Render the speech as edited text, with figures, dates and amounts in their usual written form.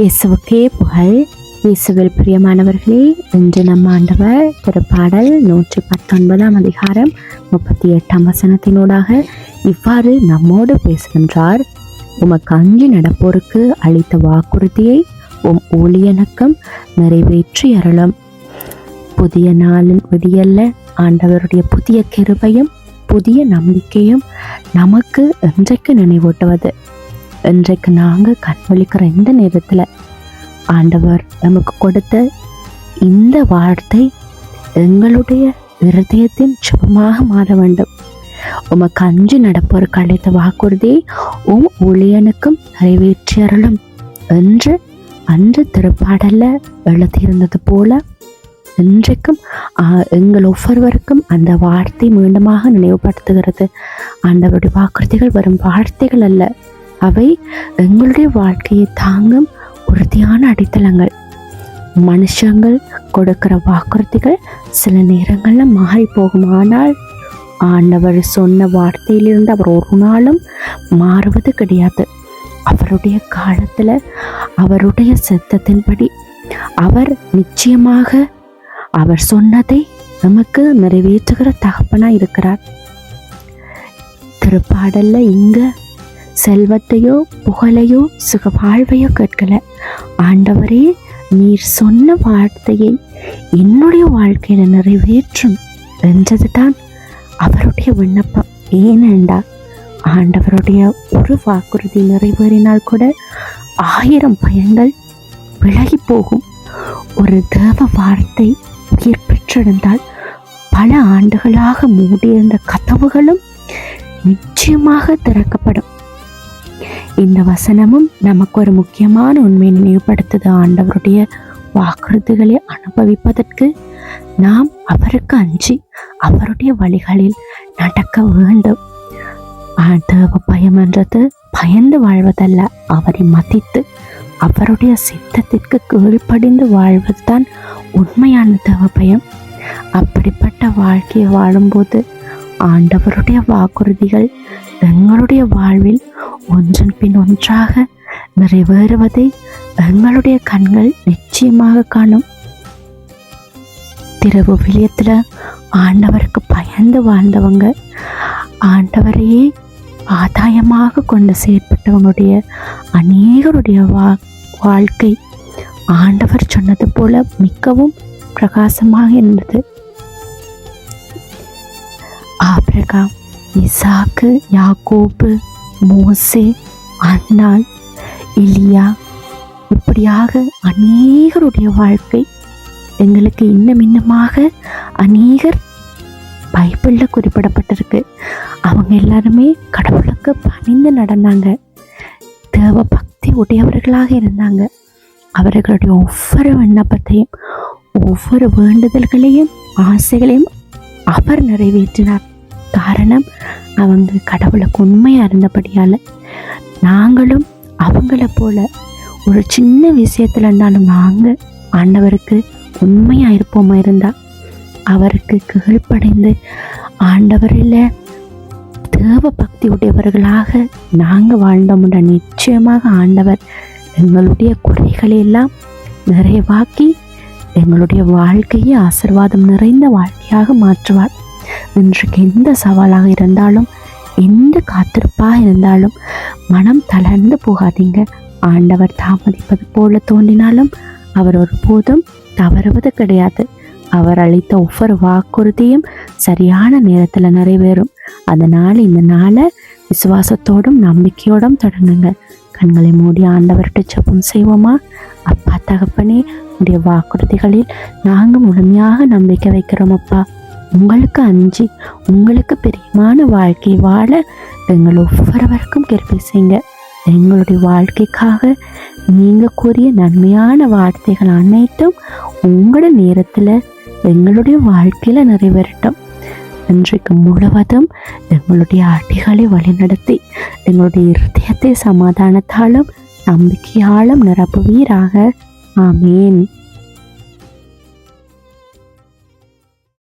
இயேசுவுக்கே புகழ். இயேசுவில் பிரியமானவர்களே, இன்று நம் ஆண்டவர் திருப்பாடல் 119 அதிகாரம் 38 வசனத்தினூடாக இவ்வாறு நம்மோடு பேசுகின்றார். உமக்கு அஞ்சி நடப்போருக்கு அளித்த வாக்குறுதியை உம் ஊழியனுக்கும் நிறைவேற்றி அருளும். புதிய நாளின் விடியல்ல ஆண்டவருடைய புதிய கிருபையும் புதிய நம்பிக்கையும் நமக்கு இன்றைக்கு நினைவூட்டுவது. இன்றைக்கு நாங்கள் கண்வழிக்கிற இந்த நேரத்தில் ஆண்டவர் நமக்கு கொடுத்த இந்த வார்த்தை எங்களுடைய இருதயத்தின் சுபமாக மாற வேண்டும். உமக்கு அஞ்சு நடப்போருக்கு அளித்த வாக்குறுதியை உம் ஊழியனுக்கும் நிறைவேற்றி அருளும் என்று அன்று திருப்பாடல்ல எழுதியிருந்தது போல இன்றைக்கும் எங்கள் ஒவ்வொருவருக்கும் அந்த வார்த்தை மீண்டுமாக நினைவுபடுத்துகிறது. ஆண்டவருடைய வாக்குறுதிகள் வரும் வார்த்தைகள் அல்ல, அவை எங்களுடைய வாழ்க்கையை தாங்கும் உறுதியான அடித்தளங்கள். மனுஷங்கள் கொடுக்கிற வாக்குறுதிகள் சில நேரங்களில் மாறி போகும், ஆனால் ஆண்டவர் சொன்ன வார்த்தையிலிருந்து அவர் ஒரு நாளும் மாறுவது கிடையாது. அவருடைய காலத்தில் அவருடைய சித்தத்தின்படி அவர் நிச்சயமாக அவர் சொன்னதை நமக்கு நிறைவேற்றுகிற தகப்பனா இருக்கிறார். திருப்பாடல்ல இங்க செல்வத்தையோ புகழையோ சுக வாழ்வையோ கேட்கல. ஆண்டவரே, நீர் சொன்ன வார்த்தையை என்னுடைய வாழ்க்கையில நிறைவேற்றும் என்றது தான் அவருடைய விண்ணப்பம். ஏனென்றா ஆண்டவருடைய ஒரு வாக்குறுதி நிறைவேறினால் கூட 1000 பயங்கள் விலகி போகும். ஒரு தேவ வார்த்தை உயிர் பெற்றிருந்தால் பல ஆண்டுகளாக மூடியிருந்த கதவுகளும் நிச்சயமாக திறக்கப்படும். இந்த வசனமும் நமக்கு ஒரு முக்கியமான உண்மையை நினைவுபடுத்துது. ஆண்டவருடைய வாக்குறுதிகளை அனுபவிப்பதற்கு நாம் அவருக்கு அஞ்சி அவருடைய வழிகளில் நடக்க வேண்டும். தேவ பயம் என்றது பயந்து வாழ்வதல்ல, அவரை மதித்து அவருடைய சித்தத்திற்கு கீழ்ப்படிந்து வாழ்வதுதான் உண்மையான தேவ பயம். அப்படிப்பட்ட வாழ்க்கையை வாழும்போது ஆண்டவருடைய வாக்குறுதிகள் எங்களுடைய வாழ்வில் ஒன்றன் பின் ஒன்றாக நிறைவேறுவதை எங்களுடைய கண்கள் நிச்சயமாக காணும். திரவு விலியத்துல ஆண்டவருக்கு பயந்து வாழ்ந்தவங்க, ஆண்டவரையே ஆதாயமாக கொண்டு செயற்பட்டவங்களுடைய அநேகருடைய வாழ்க்கை ஆண்டவர் சொன்னது போல மிகவும் பிரகாசமாக இருந்தது. ஆபிரகாம், இசாக்கு, யாக்கோபு, மோசே, அன்னாள், எலியா, இப்படியாக அநேகருடைய வாழ்க்கை எங்களுக்கு இன்னமாக அநேகர் பைபிள்ல குறிப்பிடப்பட்டிருக்கு. அவங்க எல்லாருமே கடவுளுக்கு பணிந்து நடந்தாங்க, தேவ பக்தி உடையவர்களாக இருந்தாங்க. அவர்களுடைய ஒவ்வொரு விண்ணப்பத்தையும் ஒவ்வொரு வேண்டுதல்களையும் ஆசைகளையும் அவர் நிறைவேற்றினார். காரணம், அவங்க கடவுளுக்கு உண்மையா இருந்தபடியால. நாங்களும் அவங்கள போல ஒரு சின்ன விஷயத்துல இருந்தாலும் நாங்கள் ஆண்டவருக்கு உண்மையா இருப்போமா இருந்தா அவருக்கு கீழ்ப்படைந்து ஆண்டவரில் தேவ பக்தி உடையவர்களாக நாங்கள் வாழ்ந்தோம்னா நிச்சயமாக ஆண்டவர் எங்களுடைய குறைகளை எல்லாம் நிறைவாக்கி எங்களுடைய வாழ்க்கையை ஆசீர்வாதம் நிறைந்த வாழ்க்கையாக மாற்றுவார். இன்றைக்கு எந்த சவாலாக இருந்தாலும் எந்த காத்திருப்பாக இருந்தாலும் மனம் தளர்ந்து போகாதீங்க. ஆண்டவர் தாமதிப்பது போல தோன்றினாலும் அவர் ஒருபோதும் தவறுவது கிடையாது. அவர் அளித்த ஒவ்வொரு வாக்குறுதியும் சரியான நேரத்தில் நிறைவேறும். அதனால் இந்த நாளை விசுவாசத்தோடும் நம்பிக்கையோடும் தொடங்குங்க. கண்களை மூடி ஆண்டவர்கிட்ட ஜெபம் செய்வோமா? அப்பா தகப்பனே, உடைய வாக்குறுதிகளில் நாங்கள் முழுமையாக நம்பிக்கை வைக்கிறோம். அப்பா, உங்களுக்கு அஞ்சி உங்களுக்கு பிரியமான வாழ்க்கை வாழ எங்கள் ஒவ்வொருவருக்கும் கிருபை செய்யுங்க. எங்களுடைய வாழ்க்கைக்காக நீங்கள் கூறிய நன்மையான வார்த்தைகள் அனைத்தும் உங்களோட நேரத்தில் எங்களுடைய வாழ்க்கையில நிறைவேறட்டும். இன்றைக்கு முழுவதும் எங்களுடைய அடிகளை வழிநடத்தி எங்களுடைய இருதயத்தை சமாதானத்தாலும் நம்பிக்கையாலும் நிரப்புவீராக. ஆமேன்.